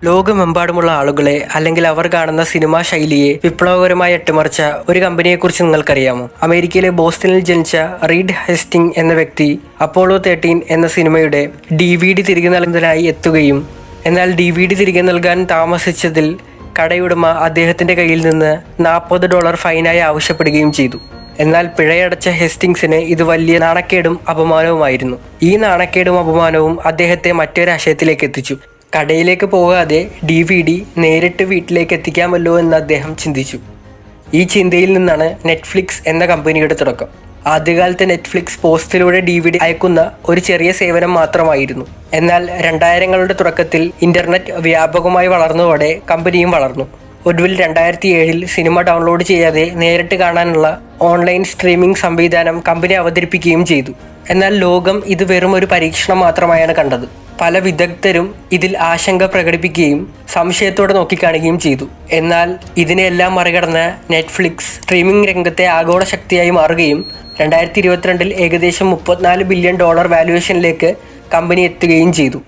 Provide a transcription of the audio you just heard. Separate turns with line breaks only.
ലോകമെമ്പാടുമുള്ള ആളുകളെ അല്ലെങ്കിൽ അവർ കാണുന്ന സിനിമാ ശൈലിയെ വിപ്ലവകരമായി അട്ടിമറിച്ച ഒരു കമ്പനിയെക്കുറിച്ച് നിങ്ങൾക്കറിയാമോ? അമേരിക്കയിലെ ബോസ്റ്റണിൽ ജനിച്ച റീഡ് ഹേസ്റ്റിംഗ് എന്ന വ്യക്തി അപ്പോളോ 13 എന്ന സിനിമയുടെ DVD തിരികെ നൽകുന്നതിനായി എത്തുകയും എന്നാൽ DVD തിരികെ നൽകാൻ താമസിച്ചതിൽ കടയുടമ അദ്ദേഹത്തിന്റെ കയ്യിൽ നിന്ന് $40 ഫൈനായി ആവശ്യപ്പെടുകയും ചെയ്തു. എന്നാൽ പിഴയടച്ച ഹേസ്റ്റിങ്സിന് ഇത് വലിയ നാണക്കേടും അപമാനവുമായിരുന്നു. ഈ നാണക്കേടും അപമാനവും അദ്ദേഹത്തെ മറ്റൊരാശയത്തിലേക്ക് എത്തിച്ചു. കടയിലേക്ക് പോകാതെ DVD നേരിട്ട് വീട്ടിലേക്ക് എത്തിക്കാമല്ലോ എന്ന് അദ്ദേഹം ചിന്തിച്ചു. ഈ ചിന്തയിൽ നിന്നാണ് നെറ്റ്ഫ്ലിക്സ് എന്ന കമ്പനിയുടെ തുടക്കം. ആദ്യകാലത്തെ നെറ്റ്ഫ്ലിക്സ് പോസ്റ്റിലൂടെ DVD അയക്കുന്ന ഒരു ചെറിയ സേവനം മാത്രമായിരുന്നു. എന്നാൽ 2000കളുടെ തുടക്കത്തിൽ ഇന്റർനെറ്റ് വ്യാപകമായി വളർന്നതോടെ കമ്പനിയും വളർന്നു. ഒടുവിൽ 2007 സിനിമ ഡൗൺലോഡ് ചെയ്യാതെ നേരിട്ട് കാണാനുള്ള ഓൺലൈൻ സ്ട്രീമിംഗ് സംവിധാനം കമ്പനി അവതരിപ്പിക്കുകയും ചെയ്തു. എന്നാൽ ലോകം ഇത് വെറും ഒരു പരീക്ഷണം മാത്രമായാണ് കണ്ടത്. പല വിദഗ്ധരും ഇതിൽ ആശങ്ക പ്രകടിപ്പിക്കുകയും സംശയത്തോടെ നോക്കിക്കാണുകയും ചെയ്തു. എന്നാൽ ഇതിനെല്ലാം മറികടന്ന് നെറ്റ്ഫ്ലിക്സ് സ്ട്രീമിംഗ് രംഗത്തെ ആഗോള ശക്തിയായി മാറുകയും 2022 ഏകദേശം $34 ബില്യൺ വാല്യുവേഷനിലേക്ക് കമ്പനി എത്തുകയും ചെയ്തു.